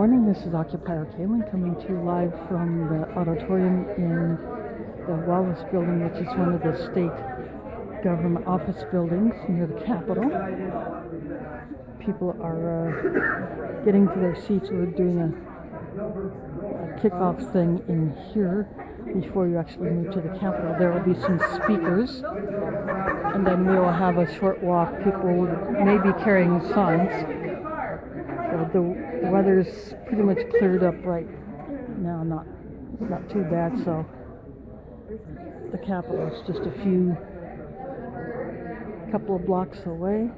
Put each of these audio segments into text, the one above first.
morning, this is Occupier Kaylin coming to you live from the auditorium in the Wallace building, which is one of the state government office buildings near the Capitol. People are getting to their seats. We're doing a kickoff thing in here before you actually move to the Capitol. There will be some speakers, and then we will have a short walk. People may be carrying signs. The weather's pretty much cleared up right now, not too bad, so the Capitol is just a couple of blocks away,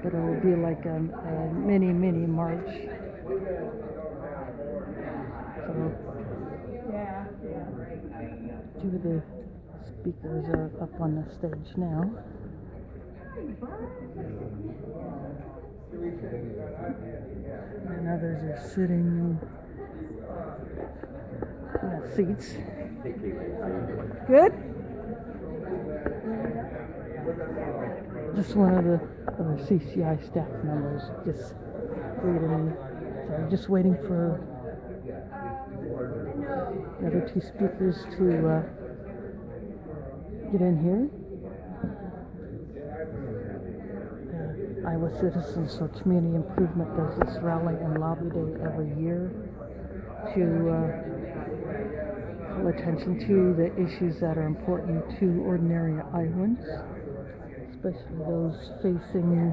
but it will be like a mini march. So two of the speakers are up on the stage now. And others are sitting in the seats. Good? Just one of the other CCI staff members just greeted me. So I'm just waiting for the other two speakers to get in here. Iowa Citizens for Community Improvement does this rally and lobby day every year to call attention to the issues that are important to ordinary Iowans, especially those facing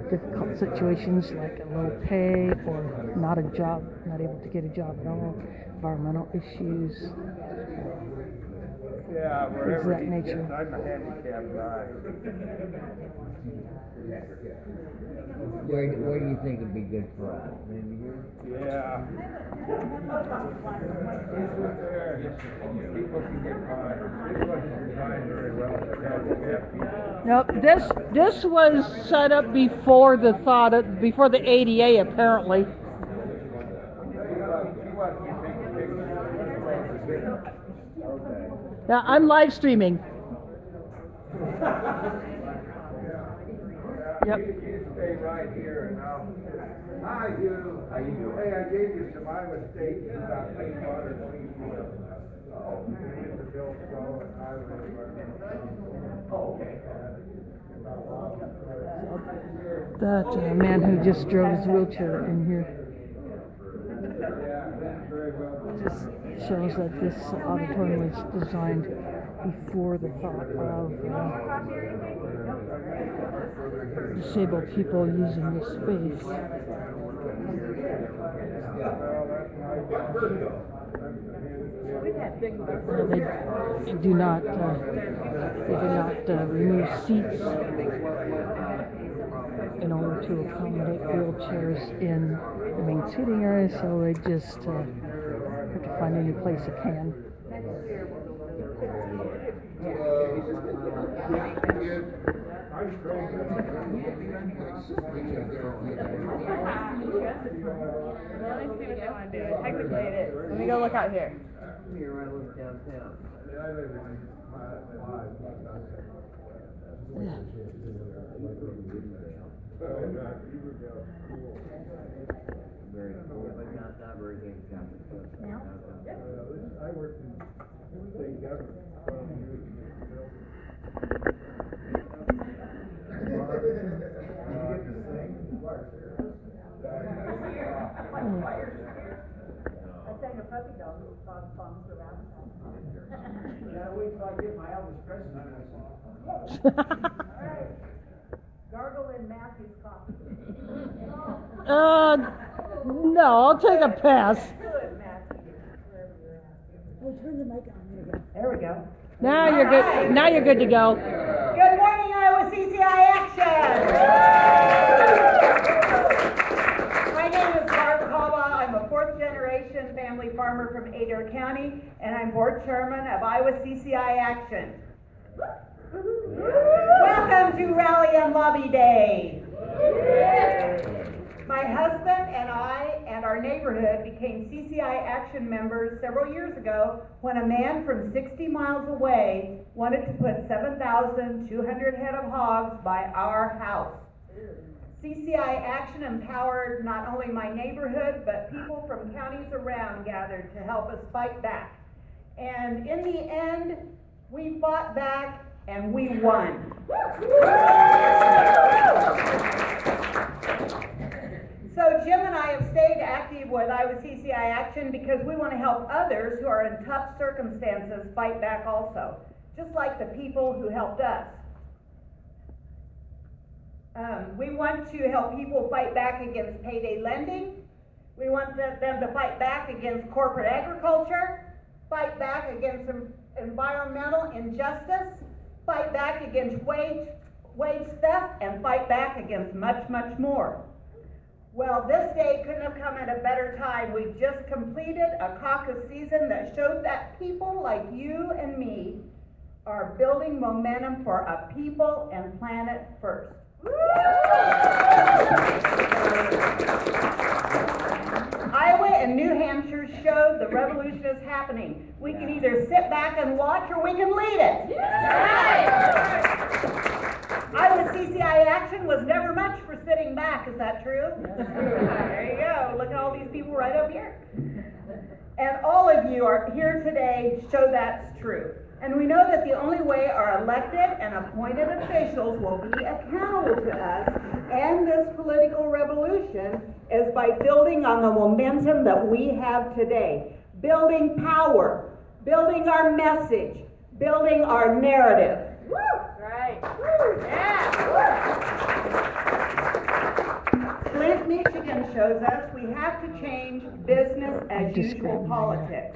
difficult situations like a low pay or not able to get a job at all, environmental issues, things of that nature. I'm a handicapped guy. Where do you think would be good for us? Maybe here? Yeah. People can get by. This wasn't designed very well for handicapped people. Nope, this was set up before the ADA apparently. Yeah, I'm live streaming. Yep. You stay right here and now. Hi, you. How you doing? Hey, I gave you some Iowa State about wastewater treatment. The bill flow and highway environmental. Oh, okay. That man who just drove his wheelchair in here just shows that this auditorium was designed before the thought of disabled people using this space. They do not remove seats in order to accommodate wheelchairs in the main seating area, so they just have to find any place they can. Technically it is. Let me go look out here. Here, I live downtown. Very cool, but not very good. Now? I worked in state government. I sang a puppy dog songs around. Yeah, wait till I get my Elvis Presley song. Alright. Gargle in Matthew's coffee. No, I'll take a pass. Good, Matthew. Wherever you're at. Hey, turn the mic on. There we go. Now you're good. Right. Now you're good to go. Good morning, Iowa CCI Action! My name is Barb Haba. I'm a fourth-generation family farmer from Adair County, and I'm board chairman of Iowa CCI Action. Welcome to Rally and Lobby Day. My husband and I and our neighborhood became CCI Action members several years ago when a man from 60 miles away wanted to put 7,200 head of hogs by our house. CCI Action empowered not only my neighborhood, but people from counties around gathered to help us fight back. And in the end, we fought back and we won. So Jim and I have stayed active with Iowa CCI Action because we want to help others who are in tough circumstances fight back also, just like the people who helped us. We want to help people fight back against payday lending. We want them to fight back against corporate agriculture, fight back against environmental injustice, fight back against wage theft, and fight back against much, much more. Well, this day couldn't have come at a better time. We've just completed a caucus season that showed that people like you and me are building momentum for a people and planet first. Iowa and New Hampshire showed the revolution is happening. We can either sit back and watch or we can lead it. Iowa CCI Action was never much for sitting back, is that true? There you go, look at all these people right up here. And all of you are here today show that's true. And we know that the only way our elected and appointed officials will be accountable to us and this political revolution is by building on the momentum that we have today. Building power, building our message, building our narrative. Woo! Right. Woo! Yeah. Woo! Flint, Michigan shows us we have to change business as usual politics.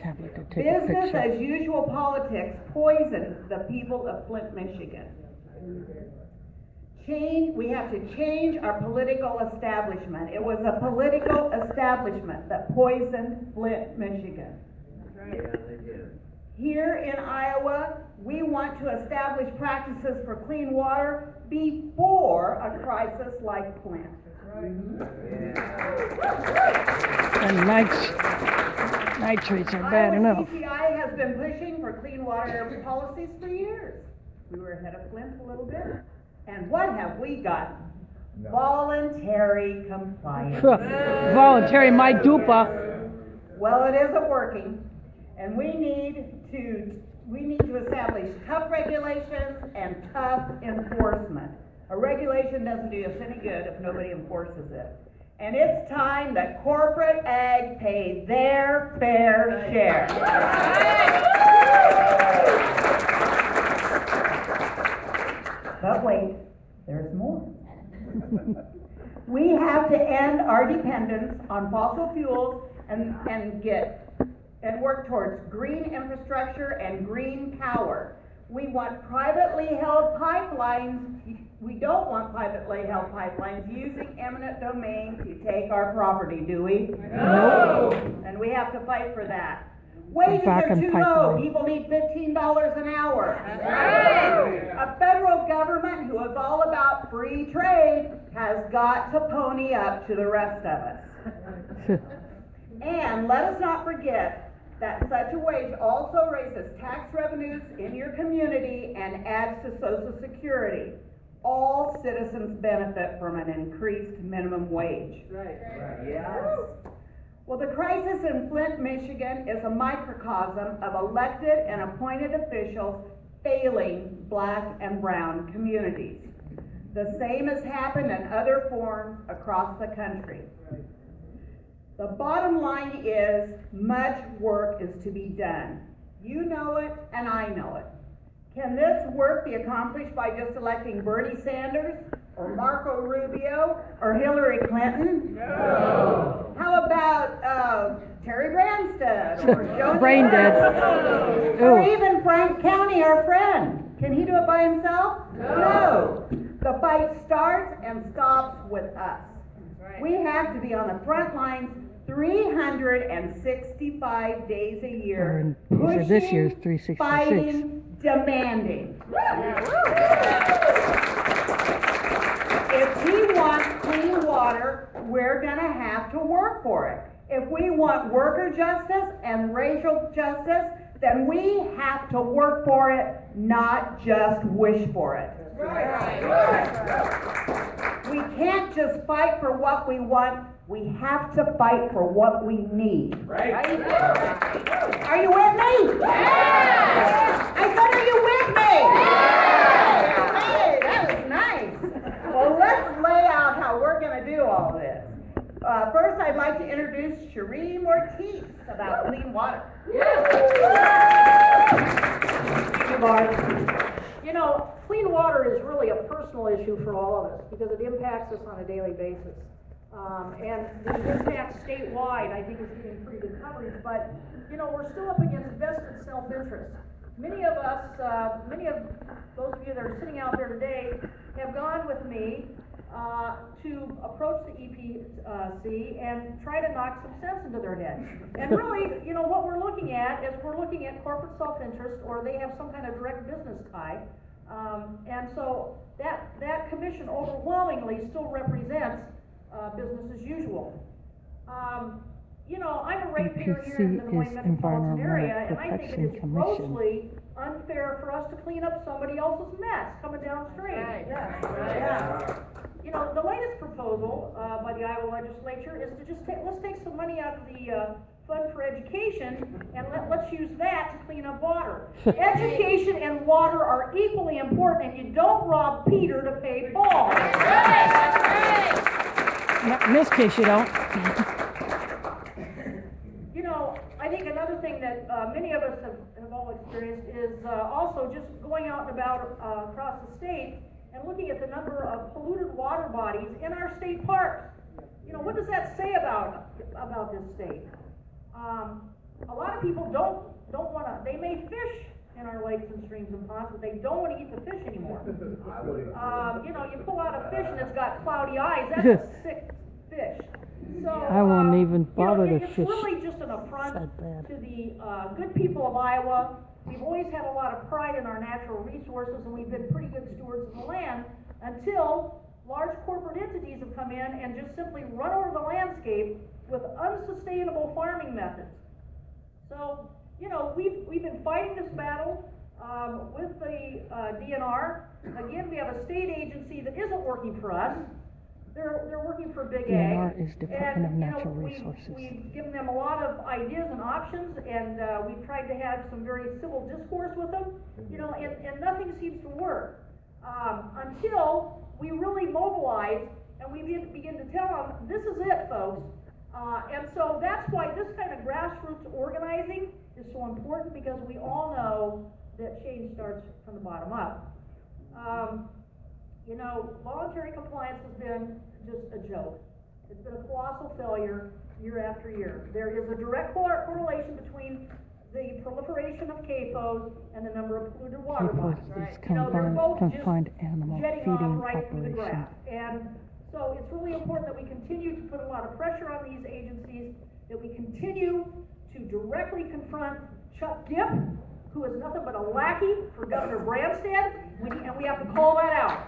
Business as usual politics poisons the people of Flint, Michigan. We have to change our political establishment. It was a political establishment that poisoned Flint, Michigan. Yeah, they did. Here in Iowa, we want to establish practices for clean water before a crisis like Flint. And nitrates are bad enough. CCI has been pushing for clean water policies for years. We were ahead of Flint a little bit. And what have we got? No. Voluntary compliance. Voluntary, my dupa. Well, it isn't working. And we need to establish tough regulations and tough enforcement. A regulation doesn't do us any good if nobody enforces it. And it's time that corporate ag pay their fair share. But wait, there's more. We have to end our dependence on fossil fuels and work towards green infrastructure and green power. We want privately held pipelines. We don't want privately held pipelines using eminent domain to take our property, do we? No. And we have to fight for that. Wages are too low. People need $15 an hour. A federal government who is all about free trade has got to pony up to the rest of us. And let us not forget that such a wage also raises tax revenues in your community and adds to Social Security. All citizens benefit from an increased minimum wage. Right. Yeah. Well, the crisis in Flint, Michigan is a microcosm of elected and appointed officials failing black and brown communities. The same has happened in other forms across the country. The bottom line is much work is to be done. You know it and I know it. Can this work be accomplished by just electing Bernie Sanders or Marco Rubio or Hillary Clinton? No. How about Terry Branstad or Joe Brain dead. Or even Frank County, our friend? Can he do it by himself? No. The fight starts and stops with us. We have to be on the front lines 365 days a year, pushing, this year's 366. fighting, demanding. If we want clean water, we're going to have to work for it. If we want worker justice and racial justice, then we have to work for it, not just wish for it. We can't just fight for what we want. We have to fight for what we need. Right. Are you with me? Yeah. I said, are you with me? Yeah. Hey, that was nice. Well, let's lay out how we're going to do all this. First, I'd like to introduce Cherie Mortiz about clean water. Thank you, Barb. You know, clean water is really a personal issue for all of us because it impacts us on a daily basis. And the impact statewide, I think, is getting pretty good coverage, but, you know, we're still up against vested self-interest. Many of us, many of those of you that are sitting out there today have gone with me to approach the EPC and try to knock some sense into their head. And really, you know, what we're looking at is we're looking at corporate self-interest, or they have some kind of direct business tie. And so that commission overwhelmingly still represents business as usual. You know, I'm a ratepayer here in the Des Moines metropolitan area, and I think it is grossly unfair for us to clean up somebody else's mess coming downstream. Right. Yeah. You know, the latest proposal by the Iowa legislature is to just let's take some money out of the fund for education and let's use that to clean up water. Education and water are equally important, and you don't rob Peter to pay Paul. Not in this case, you don't. You know, I think another thing that many of us have all experienced is also just going out and about across the state and looking at the number of polluted water bodies in our state parks. You know, what does that say about this state? A lot of people don't want to. They may fish in our lakes and streams and ponds, but they don't want to eat the fish anymore. You know, you pull out a fish and it's got cloudy eyes. That's a sick fish. So I won't even bother you know, to it's fish. really just an affront That bad. to the good people of Iowa. We've always had a lot of pride in our natural resources, and we've been pretty good stewards of the land until large corporate entities have come in and just simply run over the landscape with unsustainable farming methods. So, you know, we've been fighting this battle with the DNR. Again, we have a state agency that isn't working for us. They're working for Big DNR Ag. is Department of And, you know, Natural Resources. we've given them a lot of ideas and options, and we've tried to have some very civil discourse with them, you know, and nothing seems to work until we really mobilize and we begin to tell them, this is it, folks. And so that's why this kind of grassroots organizing is so important, because we all know that change starts from the bottom up. You know, voluntary compliance has been just a joke. It's been a colossal failure year after year. There is a direct correlation between the proliferation of CAFOs and the number of polluted water bodies. CAFOs is You know, they're both confined just animal jetting feeding off right through the operation. grass. And so it's really important that we continue to put a lot of pressure on these agencies, that we continue to directly confront Chuck Gipp, who is nothing but a lackey for Governor Branstad, and we have to call that out.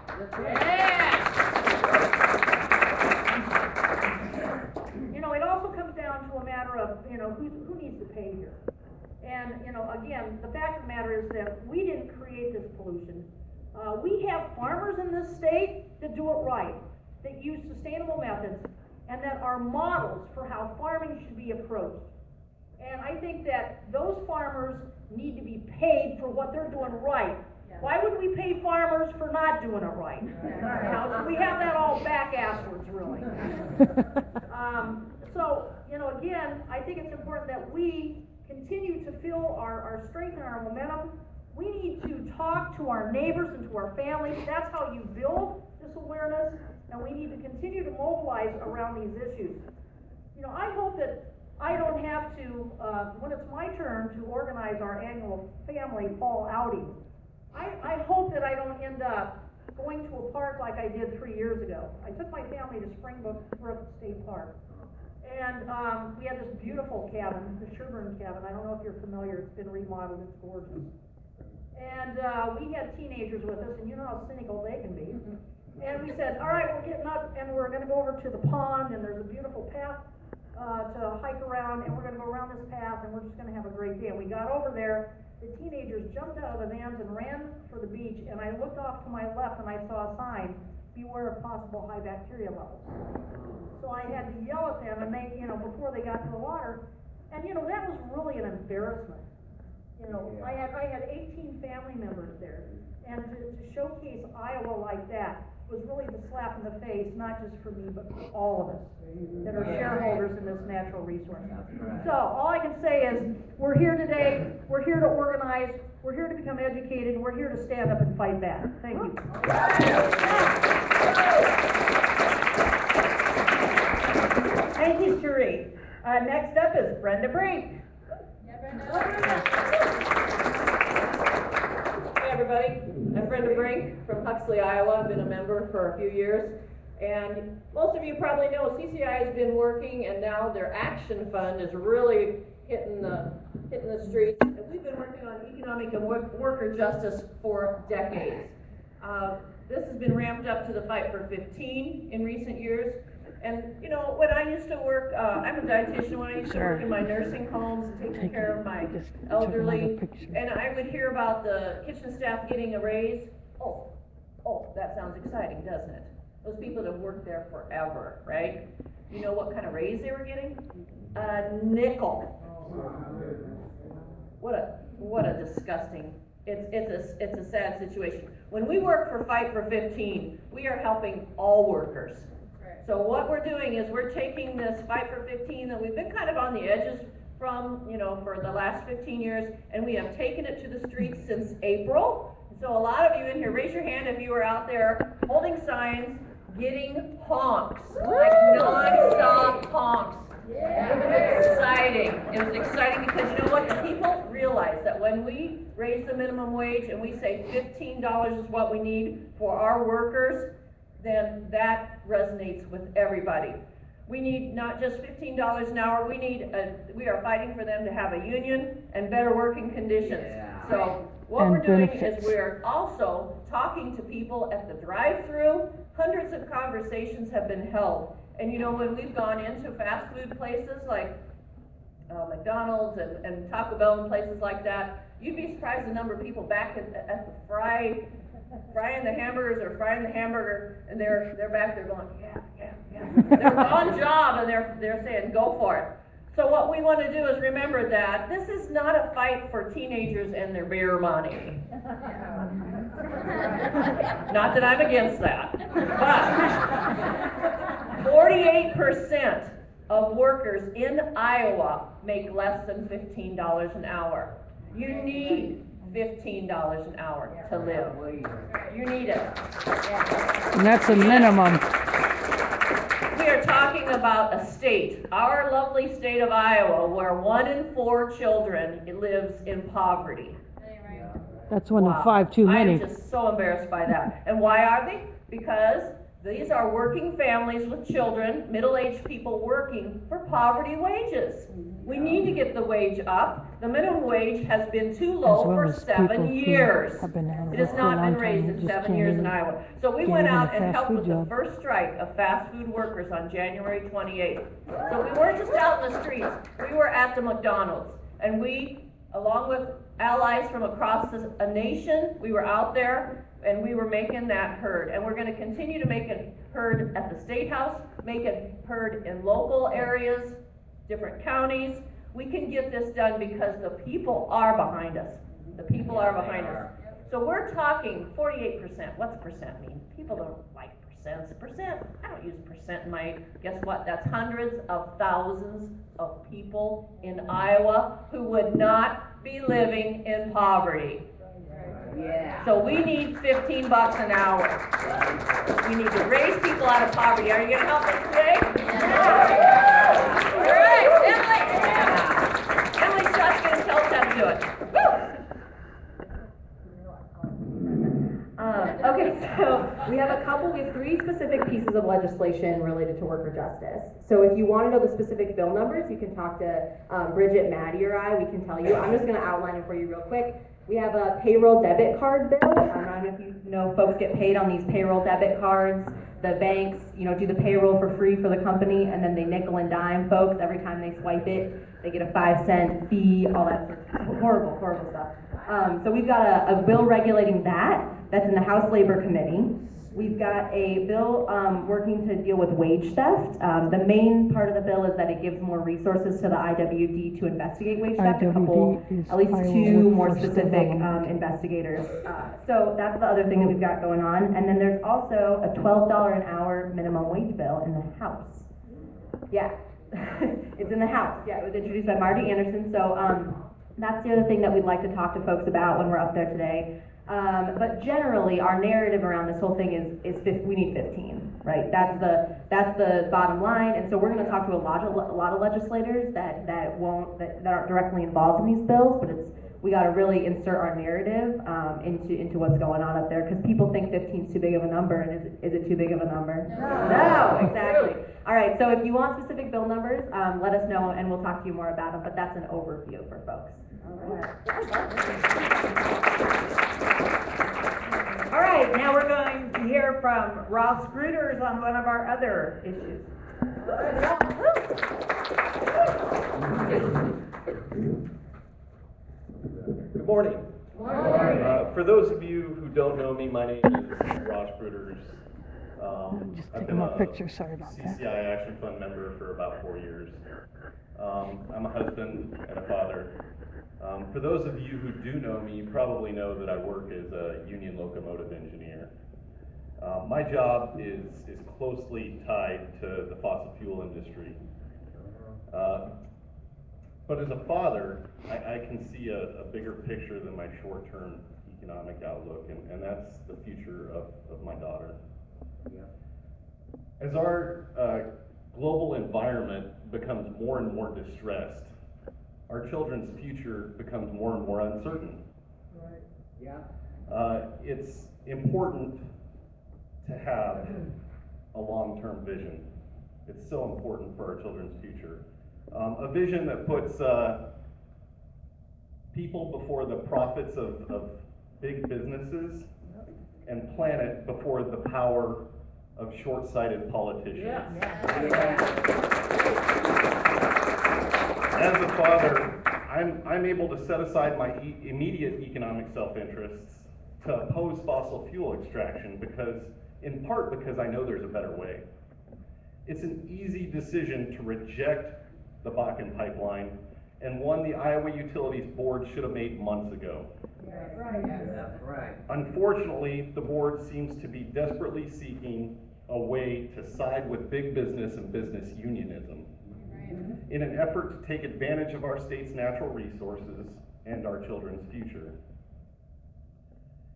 You know, it also comes down to a matter of, you know, who needs to pay here. And, you know, again, the fact of the matter is that we didn't create this pollution. We have farmers in this state that do it right, that use sustainable methods, and that are models for how farming should be approached. And I think that those farmers need to be paid for what they're doing right. Yeah. Why would we pay farmers for not doing it right? You know, so we have that all back asswards, really. So, you know, again, I think it's important that we continue to feel our strength and our momentum. We need to talk to our neighbors and to our families. That's how you build this awareness, and we need to continue to mobilize around these issues. You know, I hope that I don't have to, when it's my turn to organize our annual family fall outing, I hope that I don't end up going to a park like I did 3 years ago. I took my family to Springbrook State Park, and we had this beautiful cabin, the Sherburne cabin. I don't know if you're familiar, it's been remodeled, it's gorgeous. And we had teenagers with us, and you know how cynical they can be. And we said, all right, we're getting up, and we're going to go over to the pond, and there's a beautiful path to hike around, and we're going to go around this path, and we're just going to have a great day. And we got over there, the teenagers jumped out of the vans and ran for the beach, and I looked off to my left, and I saw a sign beware of possible high bacteria levels. So I had to yell at them and they, before they got to the water, and that was really an embarrassment. I had 18 family members there, and to showcase Iowa like that was really the slap in the face, not just for me, but for all of us that are shareholders in this natural resource. So all I can say is, we're here today, we're here to organize, we're here to become educated, we're here to stand up and fight back. Thank you. Thank you, Cherie. Next up is Brenda Brink. Hey everybody, I'm Brenda Brink from Huxley, Iowa. I've been a member for a few years, and most of you probably know CCI has been working, and now their action fund is really hitting the streets. And we've been working on economic and worker justice for decades. This has been ramped up to the Fight for 15 in recent years. And when I used to work, I'm a dietitian, when I used to work in my nursing homes and taking care of my elderly, and I would hear about the kitchen staff getting a raise. Oh, that sounds exciting, doesn't it? Those people that have worked there forever, right? You know what kind of raise they were getting? A nickel. What a disgusting. It's a sad situation. When we work for Fight for 15, we are helping all workers. So what we're doing is we're taking this Fight for 15 that we've been kind of on the edges from, for the last 15 years, and we have taken it to the streets since April. So a lot of you in here, raise your hand if you were out there holding signs, getting honks, like non-stop honks. It was exciting. It was exciting because you know what? The people realize that when we raise the minimum wage and we say $15 is what we need for our workers, then that resonates with everybody. We need not just $15 an hour, we are fighting for them to have a union and better working conditions. Yeah. So what we're doing is we're also talking to people at the drive-thru. Hundreds of conversations have been held. And when we've gone into fast food places like McDonald's and Taco Bell and places like that, you'd be surprised the number of people back at the frying the hamburgers or frying the hamburger, and they're back there going, yeah. They're on job and they're saying, go for it. So what we want to do is remember that this is not a fight for teenagers and their beer money. Not that I'm against that, but 48% of workers in Iowa make less than $15 an hour. You need $15 an hour to live. You need it. And that's a minimum. We are talking about a state, our lovely state of Iowa, where 1 in 4 children lives in poverty. That's 1 in 5 too many. I'm just so embarrassed by that. And why are they? Because these are working families with children, middle-aged people working for poverty wages. We need to get the wage up. The minimum wage has been too low for 7 years. It has not been raised in 7 years in Iowa. So we went out and helped with the first strike of fast food workers on January 28th. So we weren't just out in the streets. We were at the McDonald's. And we, along with allies from across a nation, we were out there and we were making that heard. And we're going to continue to make it heard at the State House, make it heard in local areas, different counties. We can get this done because the people are behind us. The people are behind us. So we're talking 48%. What's percent mean? People don't like percents. Percent, I don't use percent in my, guess what? That's hundreds of thousands of people in Iowa who would not be living in poverty. Yeah. So we need $15 an hour. We need to raise people out of poverty. Are you going to help us today? Yeah. All right, Emily. Emily's just going to tell us how to do it. Okay, so we have 3 specific pieces of legislation related to worker justice. So if you want to know the specific bill numbers, you can talk to Bridget, Maddie, or I. We can tell you. I'm just going to outline it for you real quick. We have a payroll debit card bill. I don't know if you know, folks get paid on these payroll debit cards. The banks, do the payroll for free for the company, and then they nickel and dime folks every time they swipe it. They get a 5-cent fee, all that sort of horrible, horrible stuff. So we've got a bill regulating that. That's in the House Labor Committee. We've got a bill working to deal with wage theft. The main part of the bill is that it gives more resources to the IWD to investigate wage theft. A couple, at least two more specific investigators. So that's the other thing that we've got going on. And then there's also a $12 an hour minimum wage bill in the House. Yeah, it's in the House. Yeah, it was introduced by Marty Anderson. So that's the other thing that we'd like to talk to folks about when we're up there today. But generally, our narrative around this whole thing is we need 15, right? That's the bottom line. And so we're going to talk to a lot of legislators that aren't directly involved in these bills, but we got to really insert our narrative into what's going on up there, because people think 15 is too big of a number, and is it too big of a number? No, exactly. All right, so if you want specific bill numbers, let us know, and we'll talk to you more about them. But that's an overview for folks. All right, now we're going to hear from Ross Gruters on one of our other issues. Good morning. For those of you who don't know me, my name is Ross Gruters. Just I've taking been my a picture, sorry about that. CCI Action Fund member for about 4 years. I'm a husband and a father. For those of you who do know me, you probably know that I work as a union locomotive engineer. My job is closely tied to the fossil fuel industry. But as a father, I can see a bigger picture than my short-term economic outlook, and that's the future of my daughter. As our global environment becomes more and more distressed, our children's future becomes more and more uncertain. It's important to have a long-term vision. It's so important for our children's future. A vision that puts people before the profits of big businesses and planet before the power of short-sighted politicians. As a father, I'm able to set aside my immediate economic self-interests to oppose fossil fuel extraction in part because I know there's a better way. It's an easy decision to reject the Bakken pipeline, and one the Iowa Utilities Board should have made months ago. Unfortunately, the board seems to be desperately seeking a way to side with big business and business unionism in an effort to take advantage of our state's natural resources and our children's future.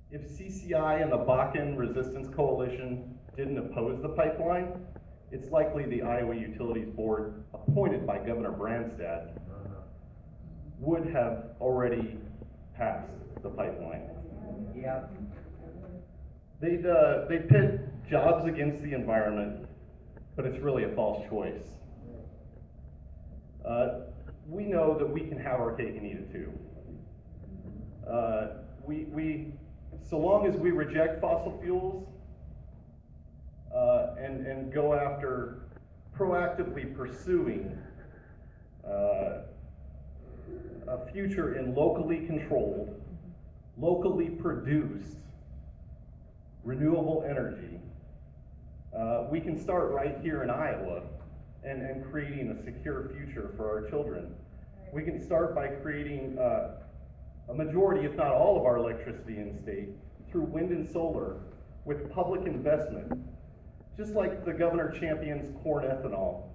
If CCI and the Bakken Resistance Coalition didn't oppose the pipeline, it's likely the Iowa Utilities Board, appointed by Governor Branstad, would have already passed the pipeline. They'd pit jobs against the environment, but it's really a false choice. We know that we can have our cake and eat it too. So long as we reject fossil fuels and go after proactively pursuing a future in locally controlled, locally produced, renewable energy, we can start right here in Iowa and creating a secure future for our children. We can start by creating a majority, if not all, of our electricity in state through wind and solar with public investment. Just like the governor champions corn ethanol,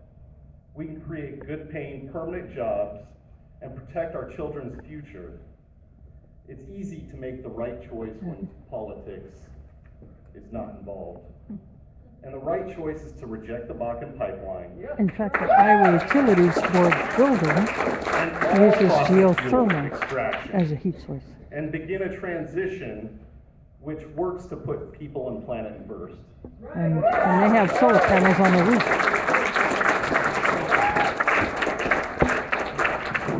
we can create good-paying permanent jobs and protect our children's future. It's easy to make the right choice when politics is not involved. And the right choice is to reject the Bakken pipeline. In fact, the Iowa Utilities Board building uses geothermal as a heat source. And begin a transition which works to put people and planet first. And they have solar panels on the roof.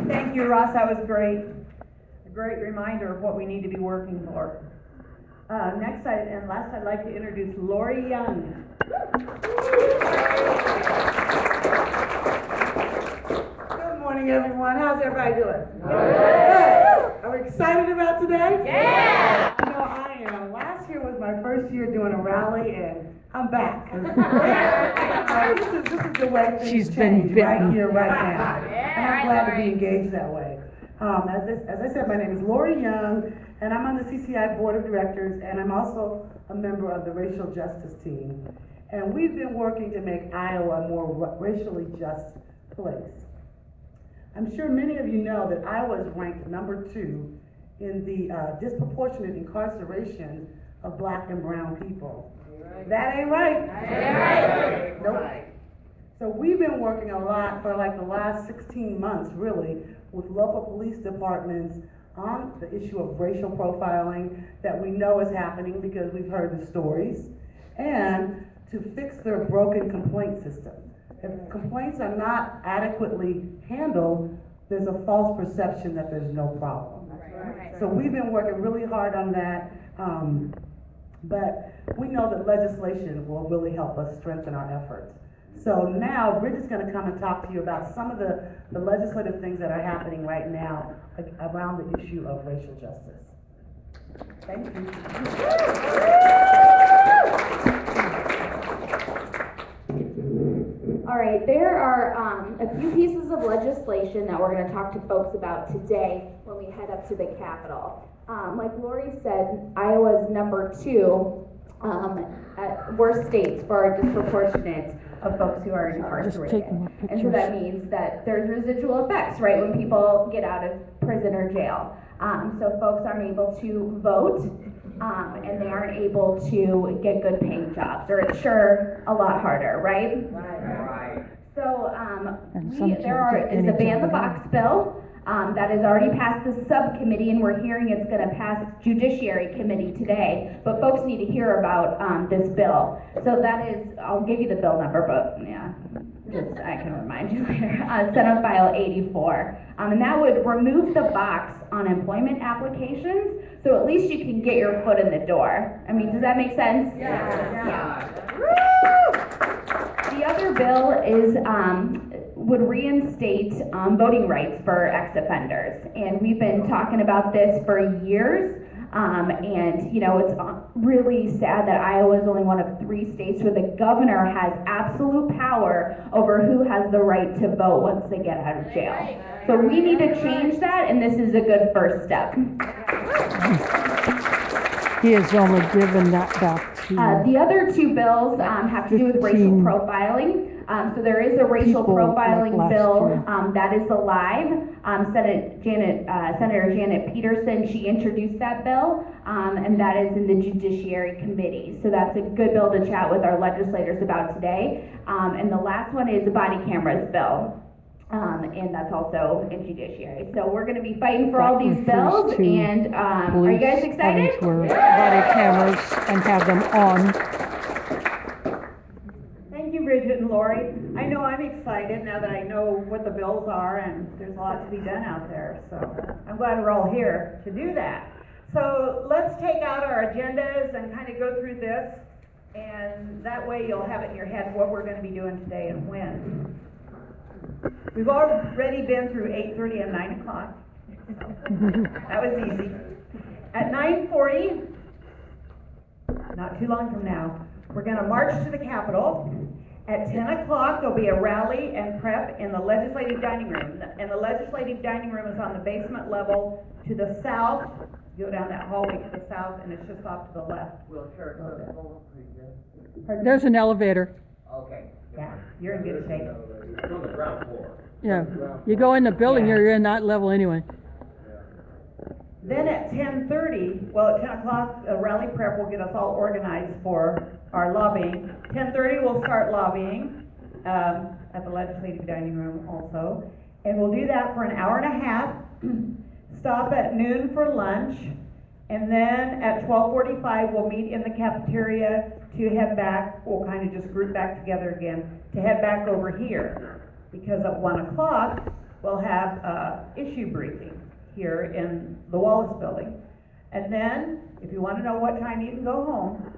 Thank you, Ross. That was great. A great reminder of what we need to be working for. Next and last, I'd like to introduce Lori Young. Good morning, everyone. How's everybody doing? Good. Are we excited about today? Yeah! I know I am. Last year was my my first year doing a rally, and I'm back. This is the way things She's been change right bitten. here, right now. And I'm glad to be engaged that way. As I said, my name is Lori Young, and I'm on the CCI Board of Directors, and I'm also a member of the Racial Justice Team. And we've been working to make Iowa a more racially just place. I'm sure many of you know that Iowa is ranked #2 in the disproportionate incarceration of Black and brown people. That ain't right. Nope. So we've been working a lot for like the last 16 months, really, with local police departments on the issue of racial profiling that we know is happening because we've heard the stories, and to fix their broken complaint system. If complaints are not adequately handled, there's a false perception that there's no problem. So we've been working really hard on that, but we know that legislation will really help us strengthen our efforts. So now Bridget's going to come and talk to you about some of the legislative things that are happening right now around the issue of racial justice. Thank you. All right, there are a few pieces of legislation that we're going to talk to folks about today when we head up to the Capitol. Like Lori said, Iowa's #2 at worst states for our disproportionate of folks who are incarcerated. And so that means that there's residual effects, right, when people get out of prison or jail. So folks aren't able to vote, and they aren't able to get good paying jobs, or it's sure a lot harder, right? Right. So there is any the Ban the job Box bill that has already passed the subcommittee, and we're hearing it's going to pass Judiciary Committee today. But folks need to hear about this bill. So that is, I'll give you the bill number, but yeah, I can remind you later. Senate File 84, and that would remove the box on employment applications. So at least you can get your foot in the door. I mean, does that make sense? Yeah. The other bill is would reinstate voting rights for ex-offenders, and we've been talking about this for years. And you know, it's really sad that Iowa is only one of 3 states where the governor has absolute power over who has the right to vote once they get out of jail. So we need to change that, and this is a good first step. He has only given that back to the other 2 bills have to do with racial profiling. So there is a racial profiling bill that is alive. Senator Janet Peterson, she introduced that bill, and that is in the Judiciary Committee. So that's a good bill to chat with our legislators about today. And the last one is the body cameras bill. And that's also in Judiciary. So we're going to be fighting for all these bills, and are you guys excited? Body cameras and have them on. Thank you, Bridget and Lori. I know I'm excited now that I know what the bills are, and there's a lot to be done out there. So I'm glad we're all here to do that. So let's take out our agendas and kind of go through this, and that way you'll have it in your head what we're going to be doing today and when. We've already been through 8:30 and 9 o'clock. That was easy. At 9:40, not too long from now, we're going to march to the Capitol. At 10 o'clock, there'll be a rally and prep in the legislative dining room. And the legislative dining room is on the basement level to the south. Go down that hallway to the south, and it's just off to the left. There's an elevator. Okay. Yeah, you're in good shape. It's on the ground floor. Yeah, you go in the building, you're in that level anyway. Then at 10:30, well, at 10 o'clock, a rally prep will get us all organized for our lobbying. 10:30, we'll start lobbying at the legislative dining room also. And we'll do that for an hour and a half, stop at noon for lunch, and then at 12:45, we'll meet in the cafeteria to head back. We'll kind of just group back together again to head back over here. Because at 1 o'clock, we'll have issue briefing here in the Wallace building. And then, if you want to know what time you can go home,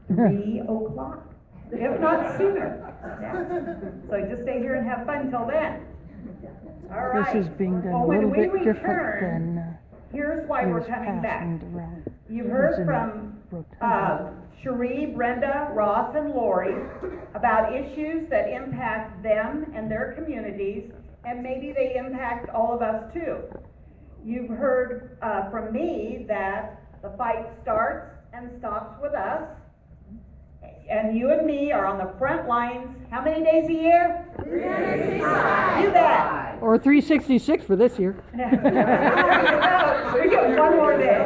3 o'clock, if not sooner. Yeah. So just stay here and have fun until then. All right. This is being done a when little we bit different return, than here's why we're years coming past back. and around. You've heard Isn't it? from Cherie, Brenda, Ross, and Lori about issues that impact them and their communities, and maybe they impact all of us too. You've heard from me that the fight starts and stops with us, and you and me are on the front lines. How many days a year? 365. You bet. Or 366 for this year. We get one more day.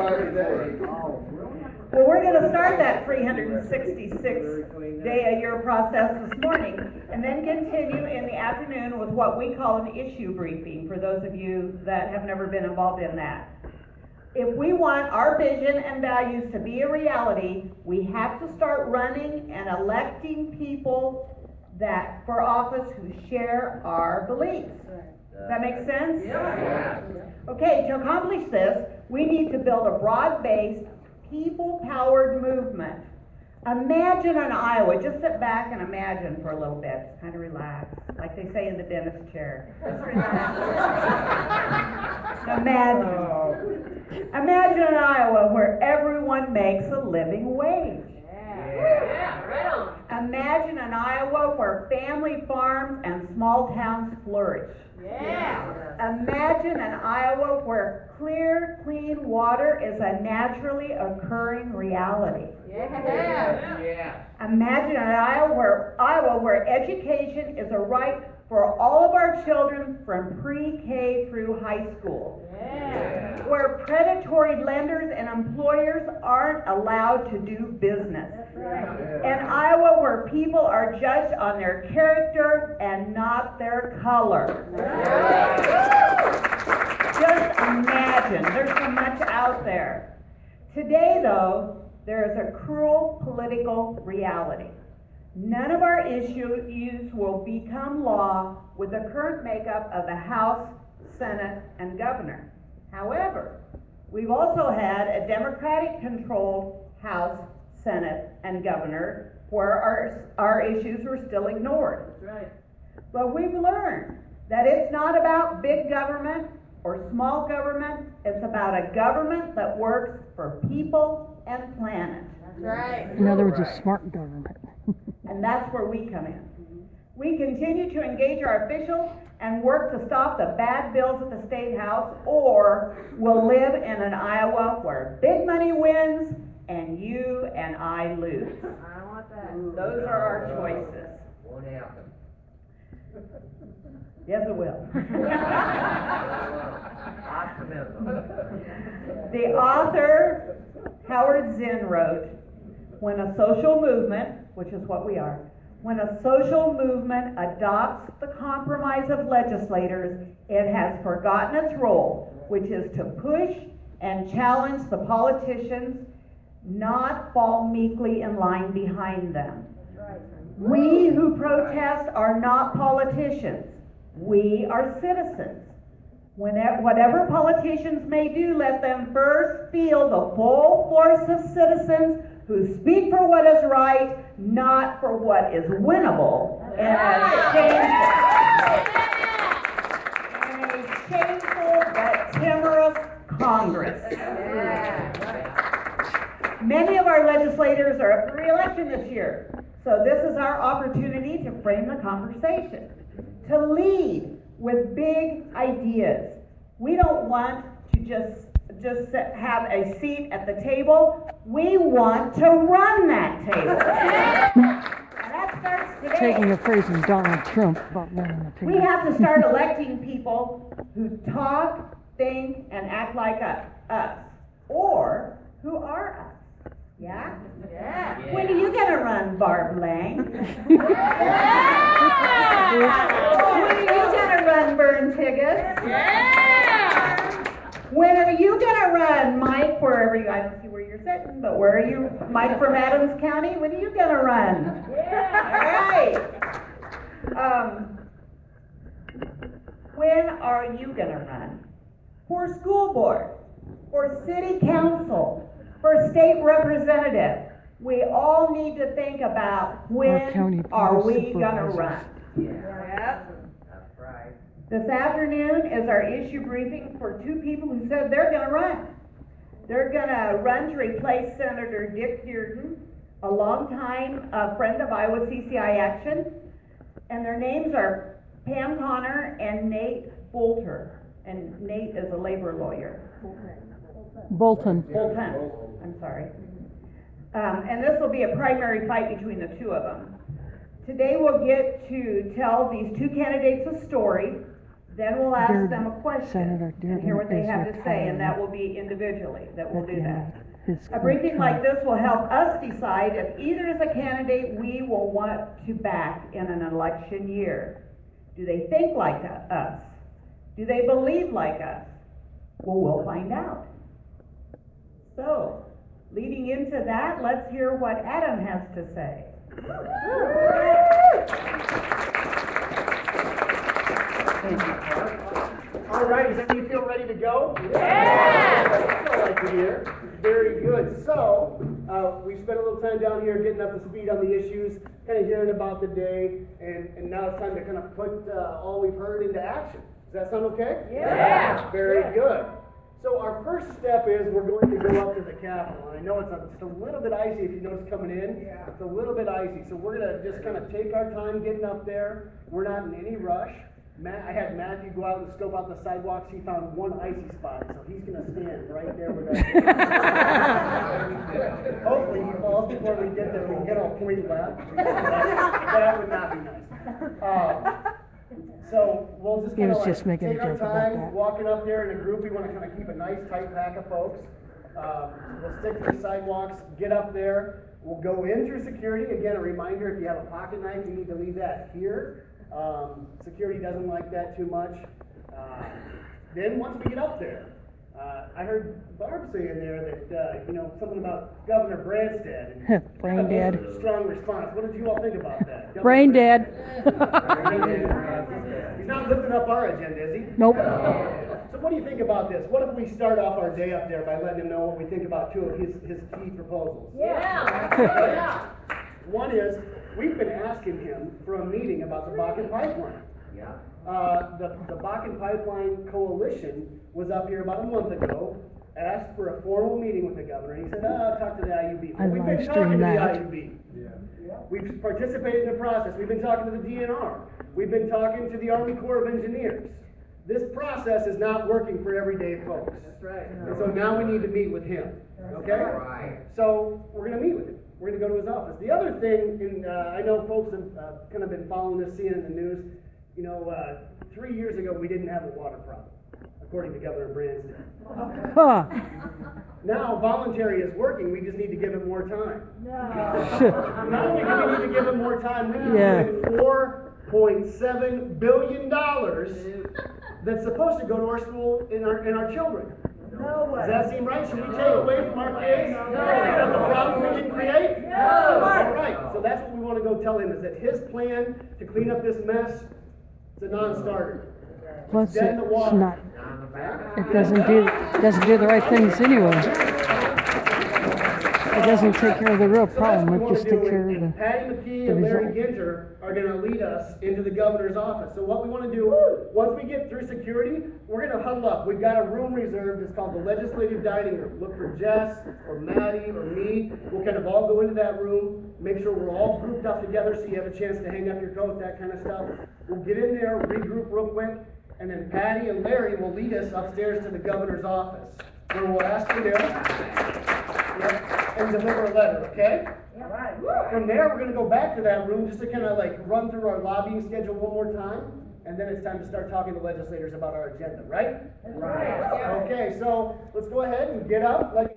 Well, we're going to start that 366-day-a-year process this morning, and then continue in the afternoon with what we call an issue briefing, for those of you that have never been involved in that. If we want our vision and values to be a reality, we have to start running and electing people that for office who share our beliefs. Does that make sense? Yeah. Okay, to accomplish this, we need to build a broad-based, people-powered movement. Imagine in Iowa, just sit back and imagine for a little bit, just kind of relax, like they say in the dentist chair. Just relax. Imagine in Iowa where everyone makes a living wage. Yeah, right on. Imagine an Iowa where family farms and small towns flourish. Yeah. Imagine an Iowa where clear, clean water is a naturally occurring reality. Yeah. Imagine an Iowa where education is a right for all of our children from pre-K through high school. Yeah. Where predatory lenders and employers aren't allowed to do business. An Iowa where people are judged on their character and not their color. Just imagine, there's so much out there. Today, though, there is a cruel political reality. None of our issues will become law with the current makeup of the House, Senate, and Governor. However, we've also had a Democratic-controlled House, Senate, and Governor where our issues were still ignored. That's right. But we've learned that it's not about big government or small government. It's about a government that works for people and planet. That's right. In other words, a smart government. And that's where we come in. We continue to engage our officials and work to stop the bad bills at the State House, or we'll live in an Iowa where big money wins and you and I lose. I don't want that. Those are our choices. Won't happen. Yes, it will. Optimism. The author, Howard Zinn, wrote, "When a social movement," which is what we are, "when a social movement adopts the compromise of legislators, it has forgotten its role, which is to push and challenge the politicians, not fall meekly in line behind them. We who protest are not politicians. We are citizens. Whatever politicians may do, let them first feel the full force of citizens who speak for what is right, not for what is winnable, in a shameful but timorous Congress." Many of our legislators are up for re-election this year, so this is our opportunity to frame the conversation, to lead with big ideas. We don't want to just have a seat at the table. We want to run that table. And that starts today. Taking a phrase from Donald Trump about running the table. We have to start electing people who talk, think, and act like us, or who are us. Yeah? Yeah. When are you gonna run, Barb Lang? When are you gonna run, Vern Tiggis? When are you gonna run, Mike, wherever you, I don't see where you're sitting, but where are you, Mike from Adams County? When are you gonna run? All right. When are you gonna run? For school board, for city council, for state representative. We all need to think about when are we gonna run. That's right. This afternoon is our issue briefing for two people who said they're gonna run. They're gonna run to replace Senator Dick Dearden, a longtime friend of Iowa CCI Action. And their names are Pam Connor and Nate Bolter. And Nate is a labor lawyer. Bolton. I'm sorry. And this will be a primary fight between the two of them. Today we'll get to tell these two candidates a story, then we'll ask them a question and hear what they have to say, and that will be individually that we'll do that. A briefing like this will help us decide if either is a candidate we will want to back in an election year. Do they think like us? Do they believe like us? Well, we'll find out. So, leading into that, let's hear what Adam has to say. Thank you, Clark. All right, does everybody feel ready to go? Yeah! That's what I like to hear. Very good. So, we spent a little time down here getting up to speed on the issues, kind of hearing about the day, and now it's time to kind of put all we've heard into action. Does that sound okay? Yeah! Very good. So our first step is we're going to go up to the Capitol. And I know it's just a little bit icy if you notice coming in. Yeah. It's a little bit icy. So we're going to just kind of take our time getting up there. We're not in any rush. I had Matthew go out and scope out the sidewalks. He found one icy spot. So he's going to stand right there with us. Hopefully he falls before we get there. We can get all point left. That would not be nice. So we'll just kind of take our time walking up there in a group. We want to kind of keep a nice tight pack of folks. We'll stick to the sidewalks, get up there. We'll go in through security. Again, a reminder, if you have a pocket knife, you need to leave that here. Security doesn't like that too much. Then once we get up there, I heard Barb say in there that, something about Governor Branstad. And Brain dead. Strong response. What did you all think about that? Brain dead. He's not lifting up our agenda, is he? Nope. So what do you think about this? What if we start off our day up there by letting him know what we think about two of his key proposals? Yeah. One is, we've been asking him for a meeting about the Bakken Pipeline. Yeah. The Bakken Pipeline Coalition was up here about a month ago, asked for a formal meeting with the governor, and he said, talk to the IUB. Well, we've been talking to the IUB. Yeah. We've participated in the process. We've been talking to the DNR. We've been talking to the Army Corps of Engineers. This process is not working for everyday folks. That's right. And so now we need to meet with him. Okay? Right. So we're going to meet with him. We're going to go to his office. The other thing, and I know folks have kind of been following this, seeing it in the news. 3 years ago we didn't have a water problem, according to Governor Branstad. Huh. Now voluntary is working. We just need to give it more time. Not only do we need to give it more time, we need to give it $4.7 billion that's supposed to go to our school and our children. Does that seem right? Should we take away from our kids? No. The problem we didn't create? No. All right. So that's what we want to go tell him, is that his plan to clean up this mess is a non-starter. Plus, Dead in the water. not. It doesn't do the right things anyway. It doesn't take care of the real problem. It just takes care of the Patty McKee and Larry Ginter are going to lead us into the governor's office. So what we want to do, once we get through security, we're going to huddle up. We've got a room reserved. It's called the Legislative Dining Room. Look for Jess or Maddie or me. We'll kind of all go into that room, make sure we're all grouped up together so you have a chance to hang up your coat, that kind of stuff. We'll get in there, regroup real quick, and then Patty and Larry will lead us upstairs to the governor's office, where we'll ask for them and deliver a letter, okay? All right. From there, we're going to go back to that room just to kind of run through our lobbying schedule one more time, and then it's time to start talking to legislators about our agenda, right? Right. Okay, so let's go ahead and get up like